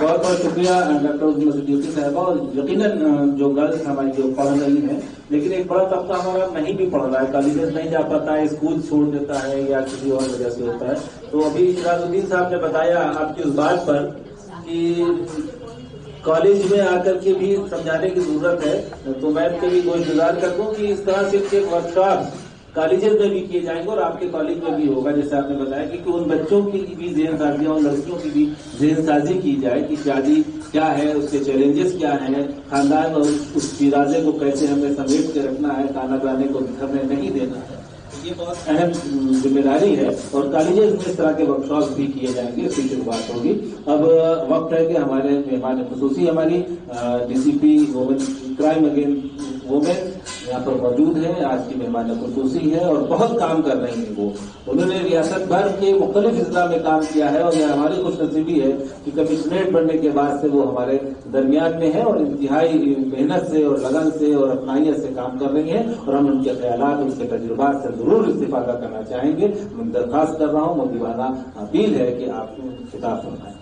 बहुत बहुत शुक्रिया डॉक्टर उज्ज्वला सिद्दीकी साहबा। और यकीनन जो गर्ल्स हमारी जो पढ़ रही हैं, लेकिन एक बड़ा तबका हमारा नहीं भी पढ़ रहा है, कॉलेजेस नहीं जा पाता है, स्कूल छोड़ देता है या किसी और वजह से होता है। तो अभी सिराजुद्दीन साहब ने बताया आपकी उस बात पर कि कॉलेज में आकर के भी समझाने की जरूरत है। तो मैं इनके भी गुजारिश कर दूं कि इस तरह से वर्कशॉप कॉलेजेस में भी किए जाएंगे और आपके कॉलेज में भी होगा, जैसे आपने बताया कि उन बच्चों की भी ज़हन साजी और लड़कियों की भी ज़हन साजी की जाए कि शादी क्या है, उसके चैलेंजेस क्या हैं, खानदान और उस फिराजे को कैसे हमें समेट के रखना है, खाना खाने को हमें नहीं देना है। ये बहुत अहम जिम्मेदारी है और कॉलेजेस में इस तरह के वर्कशॉप भी किए जाएंगे, इसकी शुरुआत होगी। अब वक्त है कि हमारे मेहमान खुसूसी हमारी DCP women crime against women यहाँ पर मौजूद है। आज की मेहमान खुसूसी है और बहुत काम कर रही है वो। उन्होंने रियासत भर के मुख्तलिफ जिला में काम किया है और यह हमारी खुशनसीबी है कि कमिश्नरेट बनने के बाद से वो हमारे दरमियान में है और इंतहाई मेहनत से और लगन से और अपनाइयत से काम कर रही है और हम उनके ख्यालात, उनके तजुर्बात से जरूर इस्तिफादा करना चाहेंगे। मैं दरखास्त कर रहा हूँ, मुदीबाना अपील है कि आप खिताब फरमाएं।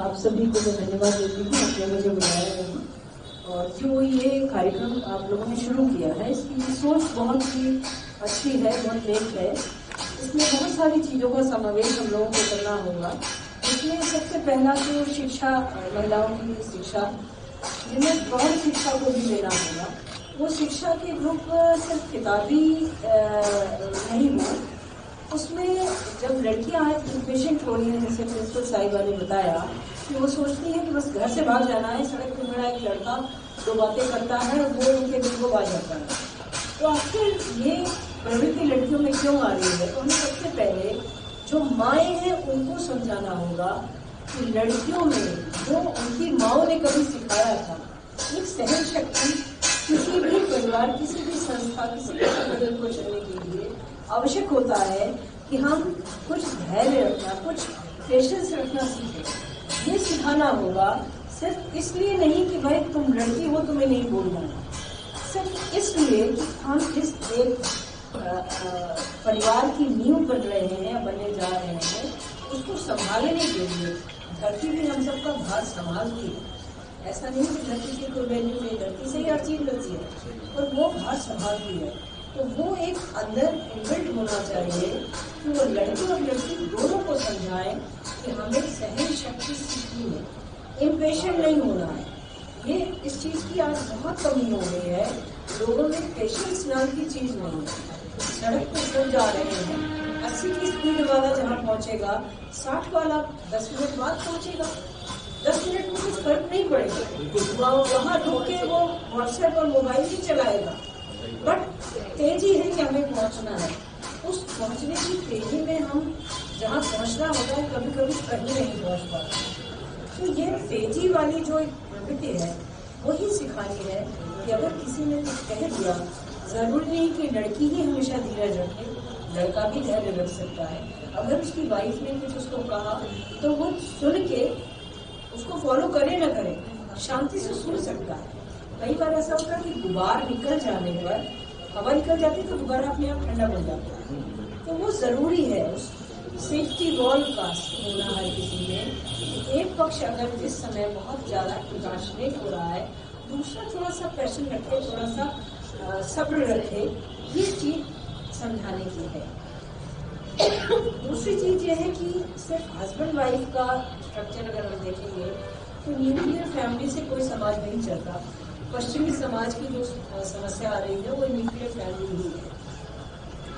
आप सभी को मैं धन्यवाद देती हूँ, आपने मुझे बुलाया है और जो ये कार्यक्रम आप लोगों ने शुरू किया है, इसकी सोच बहुत ही अच्छी है, बहुत नेक है। इसमें बहुत सारी चीज़ों का समावेश हम लोगों को करना होगा। इसमें सबसे पहला तो शिक्षा, महिलाओं की शिक्षा, जिन्हें गौर शिक्षा को भी लेना होगा। वो शिक्षा के ग्रुप सिर्फ किताबी नहीं हो, उसमें जब लड़कियां आज पेशेंट हो रही हैं, जैसे प्रिंसिपल साहिबा ने बताया कि वो सोचती है कि बस घर से भाग जाना है, सड़क पर खड़ा एक लड़का दो बातें करता है और वो उनके दिल को बाज जाता है। तो आखिर ये प्रवृत्ति लड़कियों में क्यों आ रही है? तो हमें सबसे पहले जो माएँ हैं उनको समझाना होगा कि लड़कियों में जो उनकी माओ ने कभी सिखाया था, एक सहन शक्ति किसी भी परिवार, किसी भी संस्था, किसी भी संगठन को चलने के लिए आवश्यक होता है कि हम कुछ धैर्य रखना, कुछ पेशेंस रखना सीखें। ये सिखाना होगा, सिर्फ इसलिए नहीं कि भाई तुम लड़की हो तुम्हें नहीं बोलना है, सिर्फ इसलिए कि हम इस एक परिवार की नींव बन रहे हैं या बनने जा रहे हैं, उसको संभालने के लिए धरती भी हम सबका भार संभालती है। ऐसा नहीं कि धरती की कोई वैल्यू नहीं, धरती से ही हर चीज मिलती है, और वो भार संभालती है। तो वो एक अंदर इनबिल्ट होना चाहिए कि वो लड़की और लड़की दोनों को समझाएं कि हमें सहन शक्ति सीखनी है, इम्पेशेंट नहीं होना है। ये इस चीज की आज बहुत कमी हो गई है, लोगों में पेशेंस नाम की चीज नहीं है। सड़क पर चल जा रहे हैं, 80 की स्पीड वाला जहाँ पहुंचेगा 60 वाला 10 मिनट बाद पहुंचेगा। 10 मिनट में कुछ फर्क नहीं पड़ेगा, वहाँ रुक के वो व्हाट्सएप और मोबाइल ही चलाएगा, बट तेजी है कि हमें पहुंचना है। उस पहुंचने की तेजी में हम जहाँ पहुंचना होता है कभी कभी कहीं नहीं पहुंच पाते। तो ये तेजी वाली जो एक प्रवृत्ति है वही सिखानी है कि अगर किसी ने कुछ कह दिया, जरूरी नहीं कि लड़की ही हमेशा धीरज रखे, लड़का भी धैर्य रख सकता है। अगर उसकी वाइफ ने कुछ उसको कहा तो वो सुन के उसको फॉलो करे ना करे, शांति से सुन सकता है। कई बार ऐसा होता है कि गुबार निकल जाने पर, हवा निकल जाती है तो गुब्बारा अपने आप ठंडा बन जाता है। तो वो जरूरी है, उस सेफ्टी वॉल का होना है किसी में। एक पक्ष अगर जिस समय बहुत ज्यादा इमोशनेट हो रहा है, दूसरा थोड़ा सा पैशन रखे, थोड़ा सा सब्र रखे, ये चीज समझाने की है। दूसरी चीज ये है कि सिर्फ हस्बैंड वाइफ का स्ट्रक्चर अगर हम देखेंगे तो न्यूक्लियर फैमिली से कोई समाज नहीं चलता। पश्चिमी समाज की जो समस्या आ रही है वो न्यूक्लियर फैमिली ही है।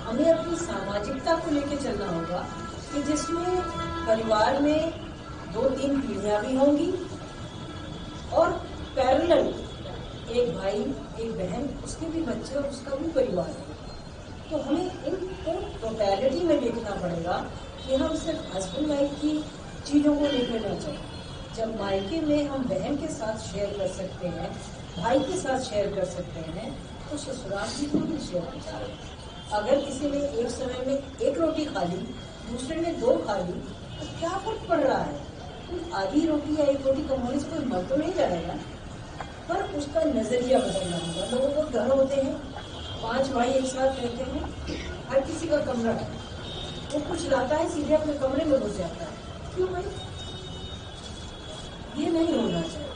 हमें अपनी सामाजिकता को लेकर चलना होगा कि जिसमें परिवार में 2-3 पीढ़ियां भी होंगी और पैरेलल एक भाई एक बहन, उसके भी बच्चे और उसका भी परिवार है। तो हमें इनको टोटलिटी में देखना पड़ेगा कि हम सिर्फ हस्बैंड वाइफ की चीजों को लेकर ना चलें। जब मायके में हम बहन के साथ शेयर कर सकते हैं, भाई के साथ शेयर कर सकते हैं, तो ससुराल भी क्यों नहीं शेयर कर सकते। अगर किसी ने एक समय में 1 रोटी खा ली, दूसरे ने 2 खा ली, तो क्या फर्क पड़ रहा है? आधी रोटी या 1 रोटी कम होने से कोई मर तो नहीं जाएगा, पर उसका नजरिया बदलना होगा। लोगों को घर होते हैं, 5 भाई एक साथ रहते हैं, हर किसी का कमरा है, वो कुछ लाता है सीधे अपने कमरे में घुस जाता है, क्यों भाई? ये नहीं होना चाहिए।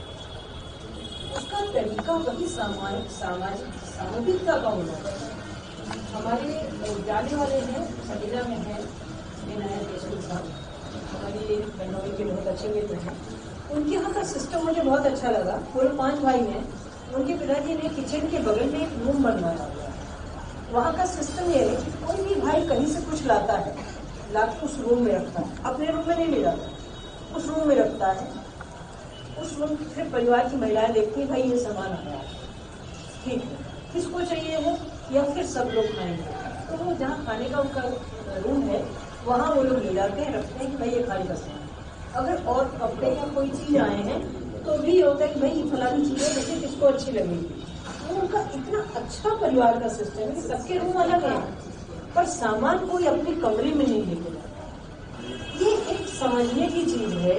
उसका तरीका वही सामाजिकता का होना चाहिए। हमारे जाने वाले हैं, सलीला में है विनायक केशव साहब, हमारी बनौली के बहुत अच्छे मित्र हैं। उनके यहाँ का सिस्टम मुझे बहुत अच्छा लगा। पूरे 5 भाई हैं। उनके पिताजी ने किचन के बगल में एक रूम बनवाया हुआ है। वहाँ का सिस्टम ये है कि कोई भी भाई कहीं से कुछ लाता है, लाकर उस रूम में रखता है, अपने रूम में नहीं ले जाता, उस रूम में रखता है। उस रूम की फिर परिवार की महिलाएं देखती है, भाई ये सामान आया, ठीक है, किसको चाहिए है, या फिर सब लोग खाएंगे। तो वो जहाँ खाने का उनका रूम है वहाँ वो लोग ले जाते हैं, रखते हैं कि भाई ये खाने का सामान। अगर और कपड़े या कोई चीज आए हैं तो भी होता है कि भाई फलानी चीजें जैसे किसको अच्छी लगेगी। वो उनका इतना अच्छा परिवार का सिस्टम है कि सबके रूम अलग है, पर सामान कोई अपने कमरे में नहीं लेके जाता। ये एक समझने की चीज है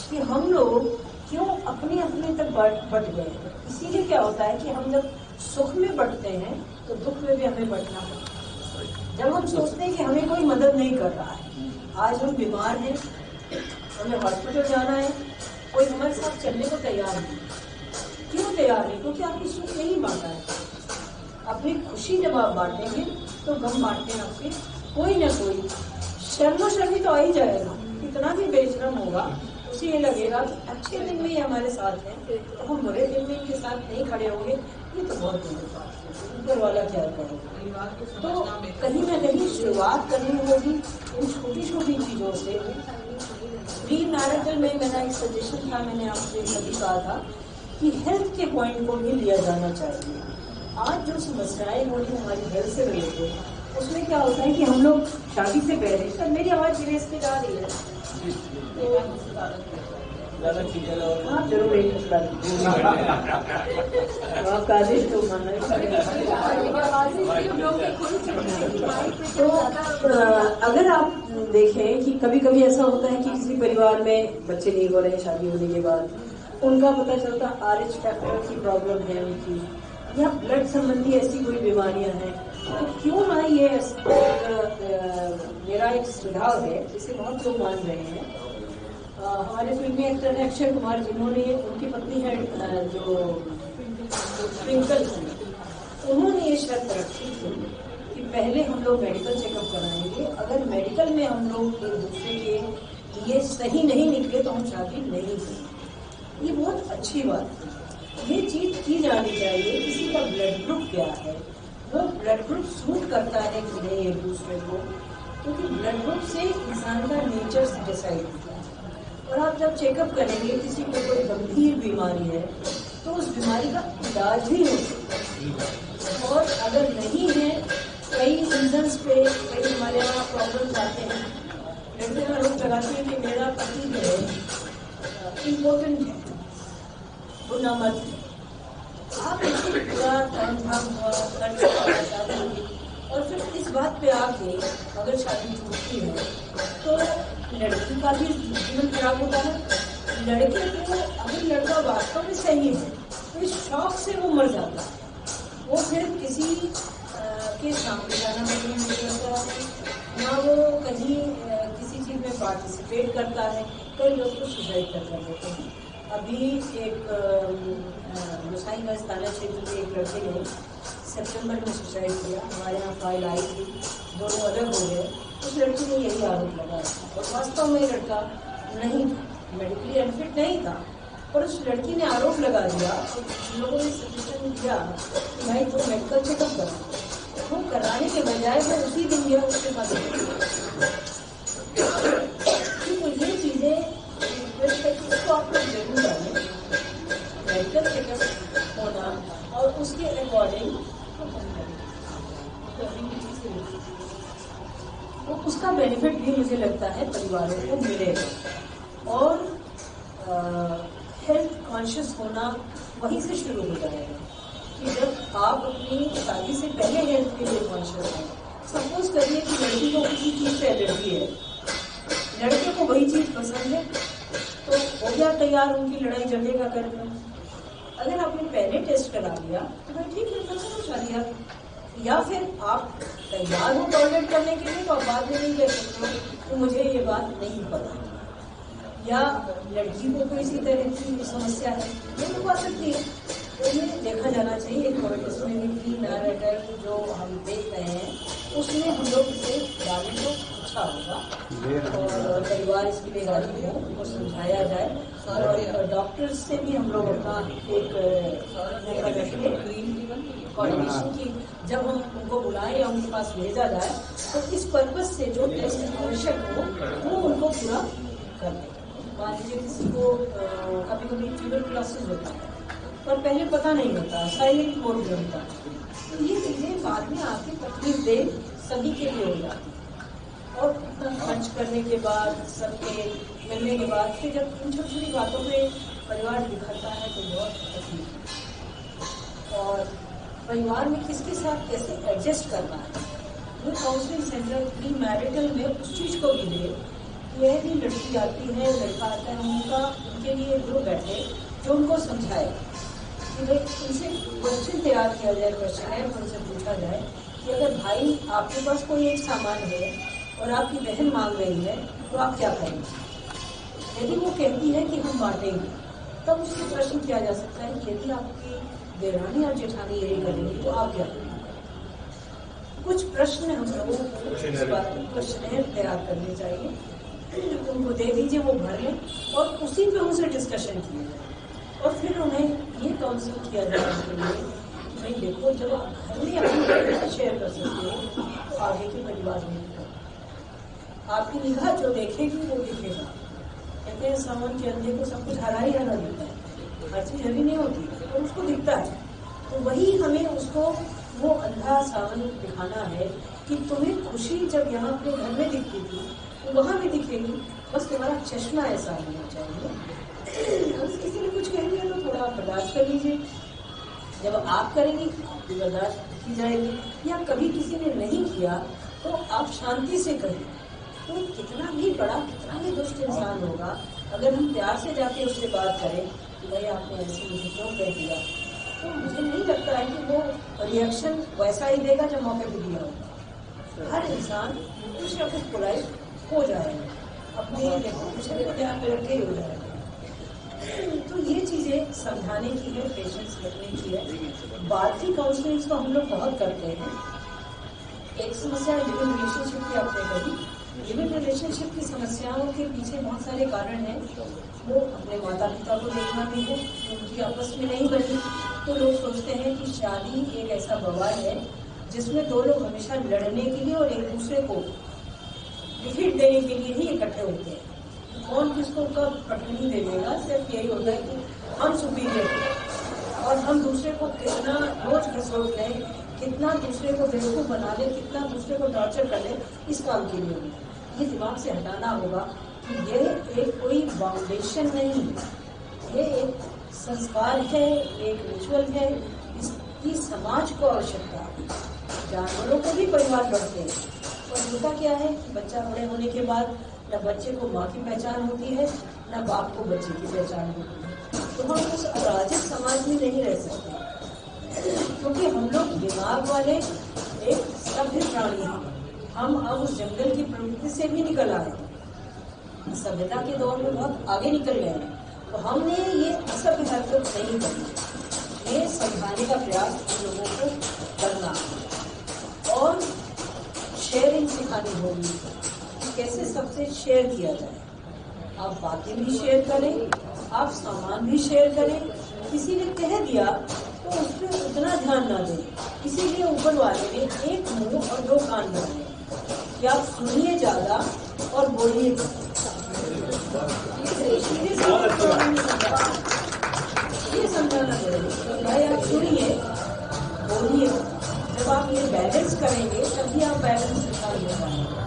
कि हम लोग क्यों अपने अपने तक बट गए हैं। इसीलिए क्या होता है कि हम जब सुख में बटते हैं तो दुख में भी हमें बटना पड़ता है। जब हम सोचते हैं कि हमें कोई मदद नहीं कर रहा है, आज हम बीमार हैं, हमें हॉस्पिटल जाना है, कोई हमारे साथ चलने को तैयार नहीं। क्यों तैयार नहीं? क्योंकि आपने सुख नहीं बांटा है। अपनी खुशी जब आप बांटेंगे तो गम बांटने आपसे कोई ना कोई शर्मी तो आ ही जाएगा। कितना भी बेशरम होगा, उसे ये लगेगा कि अच्छे दिन में ये हमारे साथ हैं तो हम बुरे दिन में इनके साथ नहीं खड़े होंगे। ये तो बहुत बड़ी बात है, ऊपर वाला क्या करेगा। तो कहीं ना कहीं शुरुआत करनी होगी इन छोटी छोटी चीजों से। ग्रीन नारेटिव में मेरा एक सजेशन था, मैंने आपसे कभी कहा था कि हेल्थ के पॉइंट को भी लिया जाना चाहिए। आज जो समस्याएं हो रही हमारी हेल्थ से रिलेटेड, उसमें क्या होता है कि हम लोग शादी से पहले, सर मेरी आवाज धीरे से जा रही है, हाँ जरूर आपका आदेश तो मानना ही पड़ेगा। तो अगर आप देखें कि कभी कभी ऐसा होता है कि किसी परिवार में बच्चे नहीं हो रहे शादी होने के बाद, उनका पता चलता RH फैक्टर की प्रॉब्लम है उनकी, या ब्लड संबंधी ऐसी कोई बीमारियां हैं, तो क्यों ना ये मेरा एक सुझाव है जिसे बहुत लोग मान रहे हैं। हमारे फिल्मी एक्टर हैं अक्षय कुमार, जिन्होंने, उनकी पत्नी है जो ट्विंकल, उन्होंने ये शर्त रखी थी कि पहले हम लोग मेडिकल चेकअप कराएंगे, अगर मेडिकल में हम लोग एक दूसरे के लिए सही नहीं निकले तो हम शादी नहीं करेंगे। ये बहुत अच्छी बात है, ये चीज की जानी चाहिए। किसी का ब्लड ग्रुप क्या है, वो ब्लड ग्रुप सूट करता है कि नहीं एक दूसरे को, क्योंकि ब्लड ग्रुप से इंसान का नेचर डिसाइड होता है। और आप जब चेकअप करेंगे किसी को कोई गंभीर बीमारी है तो उस बीमारी का इलाज भी हो सकता है, और अगर नहीं है, कई रीजन्स पे कई हमारे यहाँ प्रॉब्लम्स आते हैं। लड़के लोग लगाते हैं कि मेरा पति जो है इम्पोर्टेंट है, बुना मत। आप इसे पूरा तामझाम और फिर इस बात पे आके अगर शादी टूटती है तो लड़की का भी जीवन खराब होता है। लड़के को अगर लड़का वास्तव में सही है तो इस शौक से वो मर जाता है, वो फिर किसी के सामने जाना नहीं करता है, ना वो कहीं किसी चीज में पार्टिसिपेट करता है। कई लोग तो सुसाइड कर लेते हैं। अभी एक गोसाईगंज थाना क्षेत्र के एक लड़के ने सितंबर में सुसाइड किया, हमारे यहाँ फाइल आई थी, दोनों अलग हो गए। उस लड़की ने यही आरोप लगाया और वास्तव में लड़का नहीं था, मेडिकली अनफिट नहीं था, पर उस लड़की ने आरोप लगा दिया। उन लोगों ने सजेशन दिया कि भाई तो मेडिकल चेकअप करा, वो कराने के बजाय वो उसी दिन गया उसके पास। तो ये चीजें इसको आप लोग जरूर जाने, मेडिकल चेकअप होना और उसके अकॉर्डिंग तो उसका बेनिफिट भी मुझे लगता है परिवारों को मिलेगा। और हेल्थ कॉन्शियस होना वहीं से शुरू हो जाएगा कि जब आप अपनी शादी से पहले हेल्थ के लिए कॉन्शियस हैं। सपोज करिए कि लड़की को किसी चीज से एलर्जी है, लड़के को वही चीज पसंद है, तो हो गया तैयार उनकी लड़ाई झगड़ेगा करना। अगर आपने पहले टेस्ट करा लिया तो भाई ठीक है, करो शादी। या फिर आप तैयार हो टॉलरेट करने के लिए तो आप बाद में नहीं कह सकते तो मुझे ये बात नहीं पता। या लड़की को कोई इसी तरह की समस्या है, ये तो आ सकती है। तो ये देखा जाना चाहिए। इसमें भी ना रहकर जो हम देख रहे हैं उसमें हम लोग इसे डालें तो अच्छा होगा और परिवार इसके लिए राजी हो, उनको समझाया जाए और डॉक्टर्स से भी हम लोग अपना एक कोऑर्डिनेशन की जब हम उनको बुलाएं या उनके पास भेजा जाए तो इस पर्पज से जो टेस्ट आवश्यक हो वो उनको पूरा कर दें। मान लीजिए किसी को कभी कभी ट्यूबरकुलोसिस होता है और पहले पता नहीं होता, साइलेंट मोड में होता है, तो ये चीजें बाद में आके तकलीफ दे सभी के लिए हो जाती है। और इतना खर्च करने के बाद सबके मिलने के बाद फिर जब इन छोटी छोटी बातों पे परिवार बिखरता है तो बहुत तकलीफ। और परिवार में किसके साथ कैसे एडजस्ट करना है, वो काउंसलिंग सेंटर प्री मैरिटल में उस चीज को भी दे। यह भी लड़की आती है, लड़का आता है, उनके लिए ग्रुप बैठे जो उनको समझाए कि भाई उनसे क्वेश्चन तैयार किया जाए, क्वेश्चन है उनसे पूछा जाए कि अगर भाई आपके पास कोई एक सामान है और आपकी बहन मांग रही है तो आप क्या करेंगे। यदि वो कहती है कि हम बांटेंगे तब उससे प्रश्न किया जा सकता है कि यदि आपकी देवरानी और जेठानी यही करेंगी तो आप क्या करेंगे। कुछ प्रश्न हम लोगों को क्वेश्चन तैयार करने चाहिए, उनको दे दीजिए, वो भर लें और उसी पे उनसे डिस्कशन किया जाए और फिर उन्हें ये काउंसिल किया जाए उनके लिए कि भाई देखो जब आप घर में अपनी शेयर कर सकते हो तो आगे के परिवार में आपकी निगाह जो देखेगी वो दिखेगा। कहते हैं सावन के अंधे को सब कुछ हरा ही हरा दिखता है, हर चीज हरी नहीं होती और उसको दिखता है। तो वही हमें उसको वो अंधा सावन दिखाना है कि तुम्हें खुशी जब यहाँ अपने घर में दिखती थी तो वहां भी दिखेगी, बस तुम्हारा चश्मा ऐसा होना चाहिए। बस किसी ने कुछ कह दिया तो थोड़ा आप बर्दाश्त कर लीजिए, जब आप करेंगी तो बर्दाश्त की जाएगी, या कभी किसी ने नहीं किया तो आप शांति से करें। तो कितना भी बड़ा कितना भी दुष्ट इंसान होगा, अगर हम प्यार से जाके उससे बात करें कि भाई आपने ऐसे मुझे क्यों कह दिया, तो मुझे नहीं लगता है कि वो रिएक्शन वैसा ही देगा जब मौके पर दिया होगा। हर इंसान कुछ ना कुछ पोलाइट हो जाएगा, अपने रेपुटेशन को ध्यान में रखे हो जाएगा। तो ये चीजें समझाने की है, पेशेंस रखने की है। बात की काउंसलिंग तो हम लोग बहुत करते हैं। एक समस्या लिविंग रिलेशनशिप की आपने कही, लिविंग रिलेशनशिप की समस्याओं के पीछे बहुत सारे कारण हैं। वो अपने माता पिता को देखना भी है, उनकी आपस में नहीं बनी तो लोग सोचते हैं कि शादी एक ऐसा बवाल है जिसमें दो लोग हमेशा लड़ने के लिए और एक दूसरे को डिफीट देने के लिए ही इकट्ठे होते हैं। कौन किसको कब पटनी दे देगा, सिर्फ यही होता है कि हम सुपीरियर और हम दूसरे को कितना रोज घसोट लें, कितना दूसरे को बेवकूफ बना ले, कितना दूसरे को टॉर्चर कर ले, इस काम के लिए ये दिमाग से हटाना होगा कि ये एक कोई फाउंडेशन नहीं है, ये एक संस्कार है, एक रिचुअल है, इसकी समाज को आवश्यकता है। जानवरों को भी परिवार बढ़ते हैं और होता क्या है कि बच्चा बड़े होने के बाद न बच्चे को माँ की पहचान होती है न बाप को बच्चे की पहचान होती है। तो हम उस अराजक समाज में नहीं रह सकते, क्योंकि हम लोग दिमाग वाले एक सभ्य प्राणी हैं। हम अब उस जंगल की प्रवृत्ति से भी निकल आए, सभ्यता के दौर में बहुत आगे निकल गए हैं। तो हमने ये असभ्य हरकत नहीं करनी, ये समझाने का प्रयास हम लोगों को करना और शेयरिंग सिखानी होगी कि कैसे सबसे शेयर किया जाए। आप बातें भी शेयर करें, आप सामान भी शेयर करें। किसी ने कह दिया तो उस पर उतना ध्यान ना दें, इसीलिए ऊपर वाले ने एक मुंह और दो कान बनाए कि आप सुनिए ज्यादा और बोलिए। ये समझाना पड़ेगा भाई, आप सुनिए बोलिए। जब आप ये बैलेंस करेंगे तभी आप बैलेंस निकाल ले पाएंगे,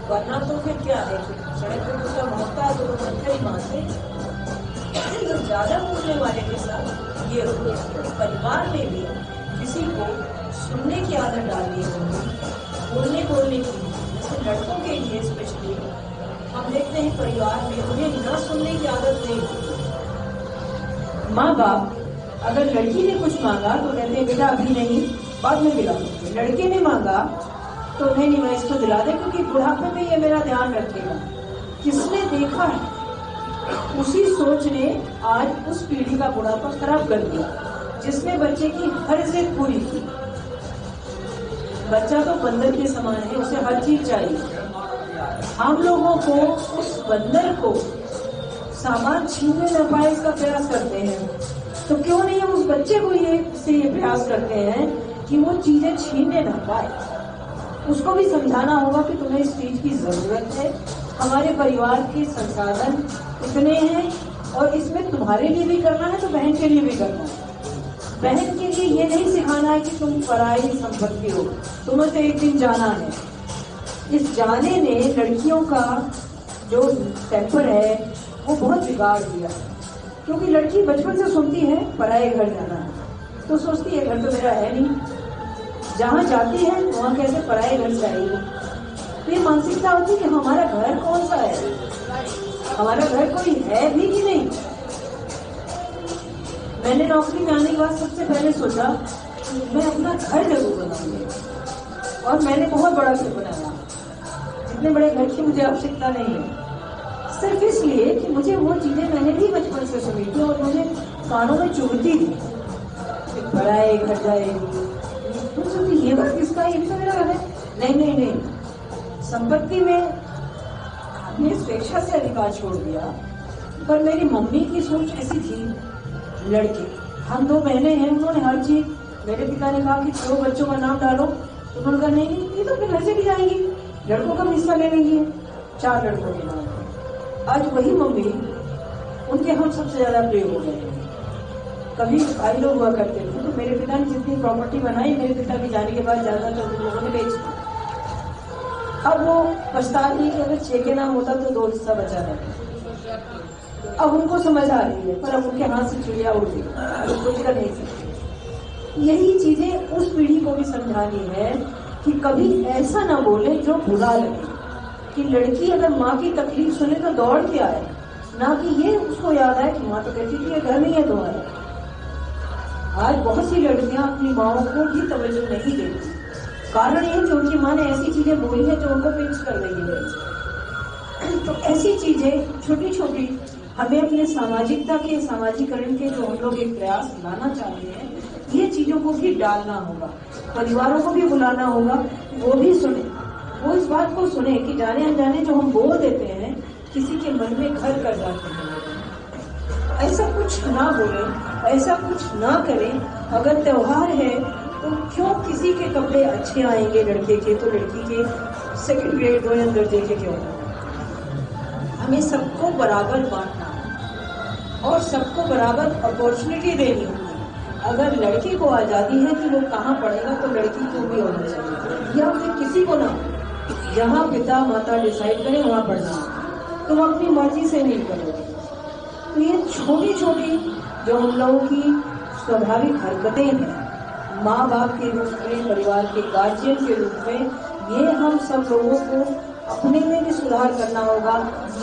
वरना तो फिर क्या है, सड़क पर दूसरा भागता है तो पत्थर ही मारते। तो ज्यादा बोलने वाले के साथ ये परिवार में भी किसी को सुनने की आदत डालनी होगी, बोलने की। जैसे लड़कों के लिए स्पेशली हम देखते हैं परिवार में उन्हें न सुनने की आदत नहीं होती। माँ बाप अगर लड़की ने कुछ मांगा तो कहते हैं बेटा अभी नहीं, बाद में दिला दूंगी। लड़के ने मांगा तो नहीं मैं इसको दिला दे क्योंकि बुढ़ापे में ये मेरा ध्यान रखेगा। किसने देखा है उसी सोच ने आज उस पीढ़ी का बुढ़ापा खराब कर दिया, जिसने बच्चे की हर जिद पूरी की। बच्चा तो बंदर के समान है, उसे हर चीज चाहिए। हम लोगों को उस बंदर को सामान छीनने न पाए इसका प्रयास करते हैं, तो क्यों नहीं हम उस बच्चे को ये प्रयास करते हैं कि वो चीजें छीनने न पाए। उसको भी समझाना होगा कि तुम्हें इस चीज की जरूरत है, हमारे परिवार के संसाधन इतने हैं और इसमें तुम्हारे लिए भी करना है तो बहन के लिए भी करना है। बहन के लिए ये नहीं सिखाना है कि तुम पराई संपत्ति हो, तुम्हें तो एक दिन जाना है। इस जाने ने लड़कियों का जो टेम्पर है वो बहुत बिगाड़ दिया, क्योंकि लड़की बचपन से सुनती है पराए घर जाना है, तो सोचती है घर तो मेरा है नहीं, जहाँ जाती है वहाँ कैसे पराए घर जाएगी। तो ये मानसिकता होती है कि हमारा घर कौन सा है, हमारा घर कोई है भी कि नहीं। मैंने नौकरी में आने के बाद सबसे पहले सोचा मैं अपना घर जरूर बनाऊंगी, और मैंने बहुत बड़ा घर बनाया। इतने बड़े घर की मुझे आवश्यकता नहीं है, सिर्फ इसलिए कि मुझे वो चीजें मैंने भी बचपन से सुनी थी और मुझे कानों में चुभती थी। पराए घर जाएगी, तो ये बात किसका, ये भी तो मेरा घर है। नहीं नहीं नहीं, संपत्ति में आपने स्वेच्छा से अधिकार छोड़ दिया। पर मेरी मम्मी की सोच ऐसी थी, लड़के, हम 2 बहनें हैं, उन्होंने हर चीज, मेरे पिता ने कहा कि 2 बच्चों का नाम डालो, तो उन्होंने कहा नहीं नहीं, ये तो फिर घर से भी जाएंगी, लड़कों का हिस्सा ले लेंगी, 4 लड़कों के नाम। आज वही मम्मी, उनके हम सबसे ज्यादा प्रिय हो गए। कभी भाई लोग हुआ करते थे तो मेरे पिता ने जितनी प्रॉपर्टी बनाई, मेरे पिता के जाने के बाद ज्यादातर उन लोगों ने बेच दी। अब वो पछता रही कि अगर 6 के नाम होता तो 2 हिस्सा बचा रहता। अब उनको समझ आ रही है, पर अब उनके हाथ से चिड़िया उड़ गई, कुछ कर नहीं सकती। यही चीजें उस पीढ़ी को भी समझानी है कि कभी ऐसा ना बोले जो बुरा लगे, कि लड़की अगर माँ की तकलीफ सुने तो दौड़ के आए, ना कि ये उसको याद आए कि माँ तो कहती थी घर नहीं है तुम्हारा। आज बहुत सी लड़कियां अपनी माओ को भी तवज्जो नहीं देती, कारण ये कि उनकी माँ ने ऐसी चीजें बोली है जो उनको पिंच कर रही है। तो ऐसी चीजें छोटी छोटी हमें अपने सामाजिकता के, सामाजिकरण के जो हम लोग एक प्रयास लाना चाहते हैं, ये चीजों को भी डालना होगा। परिवारों को भी बुलाना होगा, वो भी सुने, वो इस बात को सुने कि जाने अनजाने जो हम बोल देते हैं किसी के मन में घर कर जाते हैं। ऐसा कुछ ना बोले, ऐसा कुछ ना करें। अगर त्योहार है तो क्यों किसी के कपड़े अच्छे आएंगे लड़के के तो लड़की के 2nd ग्रेड हो या 3rd के क्यों। हमें सबको बराबर बांटना और सबको बराबर अपॉर्चुनिटी देनी होगी। अगर लड़की को आजादी है कि वो कहाँ पढ़ेगा तो लड़की को भी होना चाहिए, या फिर किसी को ना, जहाँ पिता माता डिसाइड करें वहाँ पढ़ना, तुम अपनी मर्जी से नहीं करोगे। तो ये छोटी छोटी जो हम लोगों की स्वाभाविक हरकतें हैं, माँ बाप के रूप में, परिवार के गार्जियन के रूप में, ये हम सब लोगों को अपने में भी सुधार करना होगा।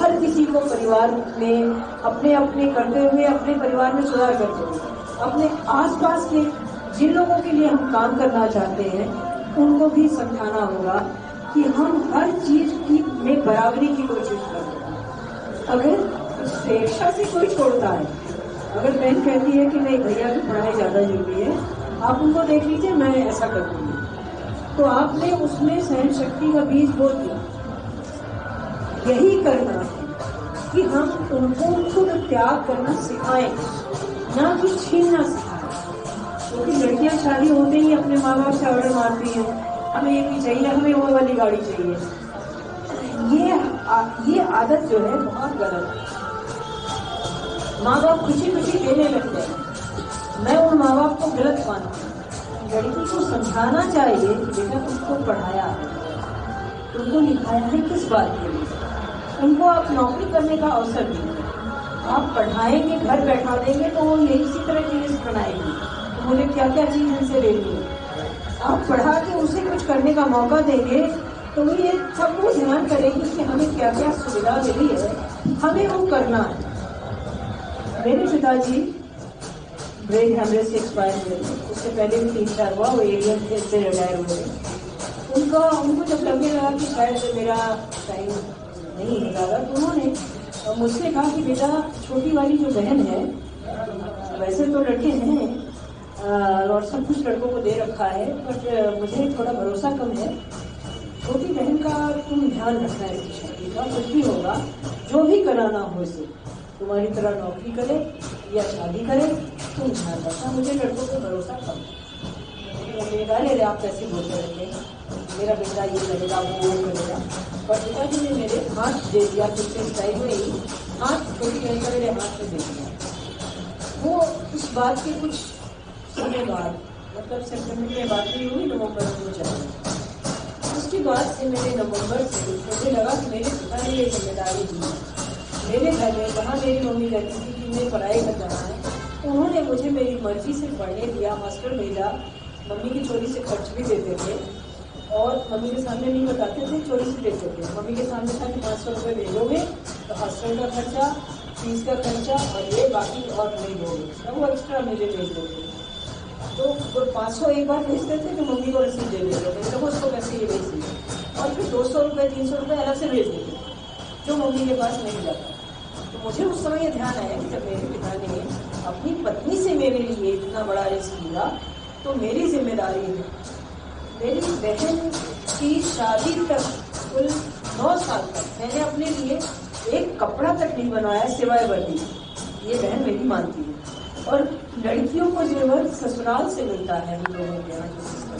हर किसी को परिवार में अपने अपने करते हुए अपने परिवार में सुधार करते हुए अपने आसपास के जिन लोगों के लिए हम काम करना चाहते हैं उनको भी समझाना होगा कि हम हर चीज की में बराबरी की कोशिश करें। अगर स्वेच्छा से कोई छोड़ता है, अगर बहन कहती है कि नहीं भैया की पढ़ाई ज्यादा जरूरी है, आप उनको देख लीजिए मैं ऐसा कर दूंगी, तो आपने उसमें सहन शक्ति का बीज बो दिया। यही करना है कि हम उनको खुद त्याग करना सिखाएं, ना कि छीनना सिखाएं। क्योंकि लड़कियां शादी होते ही अपने माँ बाप से ऑर्डर मारती हैं, हमें ये भी चाहिए, हमें वो वाली गाड़ी चाहिए। ये आदत जो है बहुत गलत है। माँ बाप खुशी खुशी देने लगते हैं, मैं उन माँ बाप को गलत मानती हूँ। लड़की को समझाना चाहिए कि बेटा तुमको पढ़ाया है, तुमको लिखाया है किस बात के लिए, उनको आप नौकरी करने का अवसर देंगे, आप पढ़ाएंगे, घर बैठा देंगे तो वो यही इसी तरह की लिस्ट बनाएंगे तो मुझे क्या क्या चीज इनसे लेनी है। आप पढ़ा के उसे कुछ करने का मौका देंगे तो वो ये सबको ध्यान करेगी कि हमें क्या क्या सुविधा मिली है, हमें वो करना है। मेरे पिताजी ब्रेन हेमरेज से एक्सपायर हुए, उससे पहले भी 3-4 हुआ, वो एरिया से रिटायर हुए। उनको जब लगने लगा कि शायद मेरा टाइम नहीं है ज़्यादा, तो उन्होंने और मुझसे कहा कि बेटा छोटी वाली जो बहन है, वैसे तो लड़के हैं और सब कुछ लड़कों को दे रखा है, बट मुझे थोड़ा भरोसा कम है। छोटी बहन का तुम ध्यान रखना है, इसकी शादी का कुछ भी होगा, जो भी कराना हो इसे, तुम्हारी तरह नौकरी करे या शादी करे, तुम ध्यान रखना, मुझे लड़कों पर भरोसा कम है। मैंने कहा अरे आप कैसे बोलते रहते हैं, मेरा बेटा ये करेगा वो करेगा। पर पिताजी ने मेरे हाथ दे दिया, पिछले स्टाइल में ही हाथ छोटी बहन का मेरे हाथ में दे दिया। वो उस बात के कुछ समय बाद, मतलब सितंबर में बात नहीं हुई, नवंबर में हो जाए। उसके बाद से मेरे नवंबर से मुझे लगा कि मेरे पिता ने ये जिम्मेदारी दी है। मेरे घर में जहाँ मेरी मम्मी कहती थी कि उन्हें पढ़ाई कर जाना है, उन्होंने मुझे मेरी मर्जी से पढ़ने दिया, हॉस्टल भेजा। मम्मी की चोरी से खर्च भी देते थे और मम्मी के सामने नहीं बताते थे, चोरी से देते थे। मम्मी के सामने था कि 500 रुपये भेजोगे तो हॉस्टल का खर्चा, फीस का खर्चा और ये बाकी और नहीं दोगे, तो वो एक्स्ट्रा मुझे भेज दोगे। तो 500 एक बार भेजते थे तो मम्मी को रसीद दे देते थे, तो उसको पैसे ये भेज दिए और फिर 200 रुपये 300 रुपये अलग से भेज देते जो मम्मी के पास नहीं जाता। तो मुझे उस समय ये ध्यान आया कि जब मेरे पिता ने अपनी पत्नी से मेरे लिए इतना बड़ा रिस्क लिया तो मेरी जिम्मेदारी है। मेरी बहन की शादी तक कुल 9 साल तक मैंने अपने लिए एक कपड़ा तक नहीं बनाया सिवाय वर्दी। ये बहन मेरी मानती है। और लड़कियों को जेवर ससुराल से मिलता है, हम लोगों के यहाँ जो सिस्टम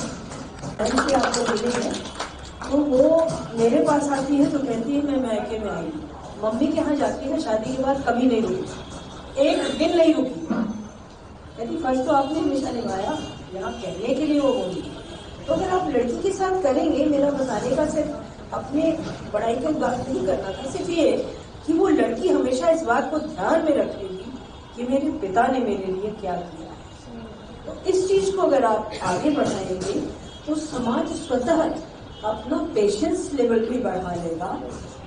से आपको मिली है, तो वो मेरे पास आती है तो कहती है मैं मैके में आई। मम्मी के यहाँ जाती है शादी के बाद कभी नहीं रुकी, एक दिन नहीं रुकी। कहती फर्स्ट तो आपने हमेशा निभाया, यहाँ कहने के लिए वो बोली। तो अगर आप लड़की के साथ करेंगे, मेरा बताने का सिर्फ अपने पढ़ाई की बात नहीं करना था, सिर्फ ये कि वो लड़की हमेशा इस बात को ध्यान में रखेगी कि मेरे पिता ने मेरे लिए क्या किया है। तो इस चीज को अगर आप आगे बढ़ाएंगे तो समाज स्वतः अपना पेशेंस लेवल भी बढ़ा लेगा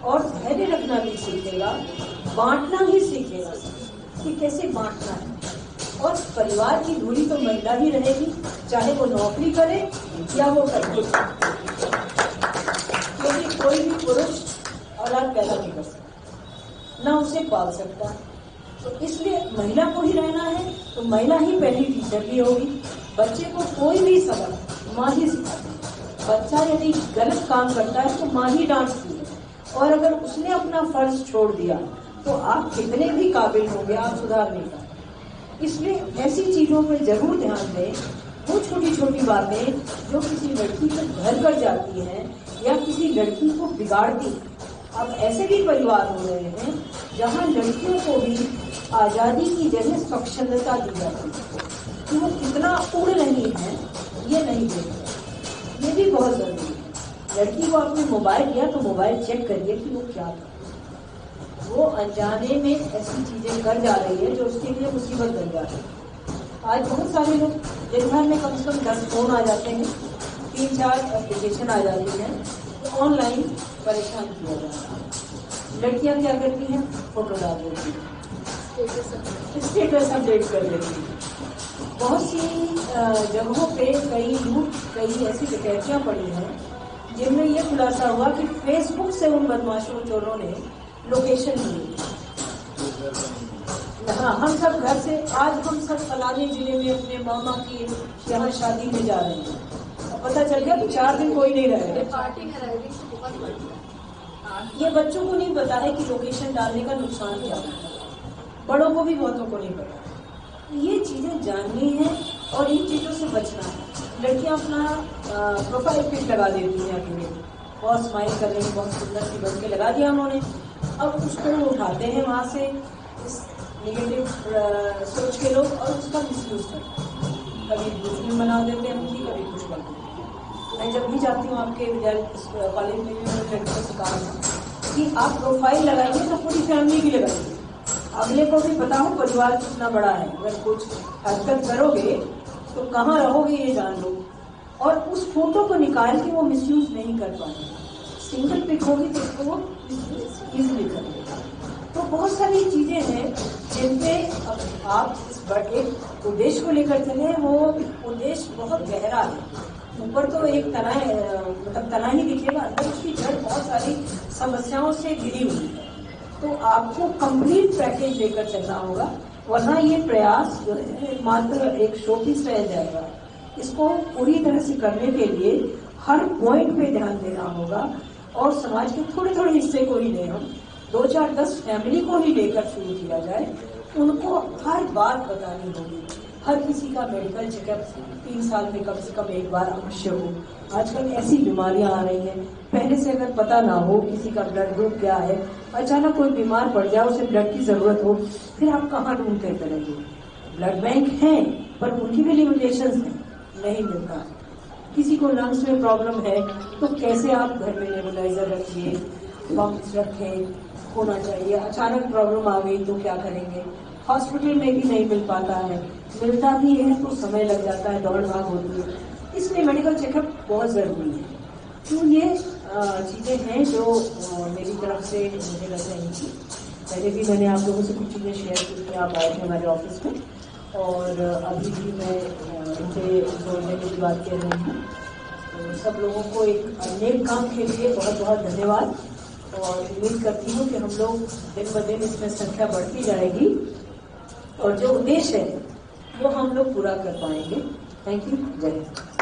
और धैर्य रखना भी सीखेगा, बांटना ही सीखेगा कि कैसे बांटना है। और परिवार की दूरी तो महिला ही रहेगी, चाहे वो नौकरी करे या वो करे, क्योंकि कोई भी पुरुष औलाद पैदा नहीं कर सकता, ना उसे पाल सकता। तो इसलिए महिला को ही रहना है तो महिला ही पहली टीचर भी होगी। बच्चे को कोई भी सबक माँ ही सिखाती है। बच्चा यदि गलत काम करता है तो माँ ही डांटती है, और अगर उसने अपना फर्ज छोड़ दिया तो आप कितने भी काबिल होंगे, आप सुधार नहीं पाएंगे। इसलिए ऐसी चीजों पर जरूर ध्यान दें। वो छोटी छोटी बातें जो किसी लड़की को घर कर जाती हैं या किसी लड़की को बिगाड़ती हैं। अब ऐसे भी परिवार हो रहे हैं जहां लड़कियों को भी आजादी की जगह स्वच्छंदता दी जाती है कि वो कितना उड़ रही है ये नहीं देखते। ये भी बहुत जरूरी है। लड़की को आपने मोबाइल दिया तो मोबाइल चेक करिए कि वो क्या कर, वो अनजाने में ऐसी चीजें कर जा रही है जो उसके लिए मुसीबत बन जा रही है। आज बहुत सारे लोग दिन भर में कम से कम 10 फोन आ जाते हैं, 3-4 एप्लीकेशन आ जाती हैं, तो ऑनलाइन परेशान किया जा रहा है। लड़कियां क्या करती हैं, फोटो डाल देती हैं, स्टेटस अपडेट कर देती हैं। बहुत सी जगहों पे कई लूट, कई ऐसी डकैतियां पड़ी हैं जिनमें यह खुलासा हुआ कि फेसबुक से उन बदमाशों चोरों ने लोकेशन ली। हाँ, हम सब घर से, आज हम सब फलाने जिले में अपने मामा की यहाँ शादी में जा रहे हैं और पता चल गया कि 4 दिन कोई नहीं रह गया। ये बच्चों को नहीं पता है कि लोकेशन डालने का नुकसान क्या है, बड़ों को भी बहुतों को नहीं पता। ये चीजें जाननी है और इन चीजों से बचना है। लड़कियां अपना प्रोफाइल पिक लगा देती हैं अपने, बहुत स्माइल कर रही है, बहुत सुंदर सी बन के लगा दिया उन्होंने। अब उसको उठाते हैं वहां से इस नेगेटिव सोच के लोग और उसका मिसयूज करते हैं। कभी दुश्मन बना देते हैं उनकी, कभी कुछ करते हैं। मैं जब भी जाती हूँ आपके विद्यालय कॉलेज में भी मैंने लड़कियों से कहा कि आप प्रोफाइल लगाइए तो पूरी फैमिली की लगाइए, अगले को भी पता हो परिवार कितना बड़ा है। अगर कुछ हरकत करोगे तो कहाँ रहोगे ये जान लो, और उस फोटो को निकाल के वो मिसयूज नहीं कर पाएंगे। सिंगल पिक होगी तो उसको वो इजीली कर लेगा। तो बहुत सारी चीजें हैं जिनपे आप इस एक उद्देश्य को लेकर चले। वो उद्देश्य बहुत गहरा है। ऊपर तो एक तना मतलब तना ही दिखेगा, अंदर उसकी जड़ बहुत सारी समस्याओं से घिरी हुई है। तो आपको कंप्लीट पैकेज लेकर चलना होगा, वरना ये प्रयास जो है मात्र एक शो पीस रह जाएगा। इसको पूरी तरह से करने के लिए हर पॉइंट पे ध्यान देना होगा और समाज के थोड़े थोड़े हिस्से को ही ले, हम 2, 4, 10 फैमिली को ही लेकर शुरू किया जाए। उनको हर बात बतानी होगी। हर किसी का मेडिकल चेकअप 3 साल में कम से कम एक बार अवश्य हो। आजकल ऐसी बीमारियां आ रही हैं, पहले से अगर पता ना हो किसी का ब्लड ग्रुप क्या है, अचानक कोई बीमार पड़ जाए, उसे ब्लड की जरूरत हो, फिर आप कहाँ ढूंढते करेंगे? ब्लड बैंक है पर उनकी भी लिमिटेशंस हैं, नहीं मिलता। किसी को लंग्स में प्रॉब्लम है तो कैसे आप घर में नेबुलाइजर रखिए, पंप्स रखें, होना चाहिए। अचानक प्रॉब्लम आ गई तो क्या करेंगे? हॉस्पिटल में भी नहीं मिल पाता है, मिलता भी है तो समय लग जाता है, दौड़ भाग होती है। इसलिए मेडिकल चेकअप बहुत जरूरी है। तो ये चीजें हैं जो मेरी तरफ से मुझे लग रही थी। पहले भी मैंने आप लोगों से कुछ चीजें शेयर की थी, आप आए थे हमारे ऑफिस में, और अभी भी मैं इनसे जोड़ने की बात कह रही हूँ। तो सब लोगों को एक नेक काम के लिए बहुत बहुत धन्यवाद, और उम्मीद करती हूँ कि हम लोग दिन ब दिन इसमें संख्या बढ़ती जाएगी और जो उद्देश्य है वो हम लोग पूरा कर पाएंगे। Thank you. जय हिंद।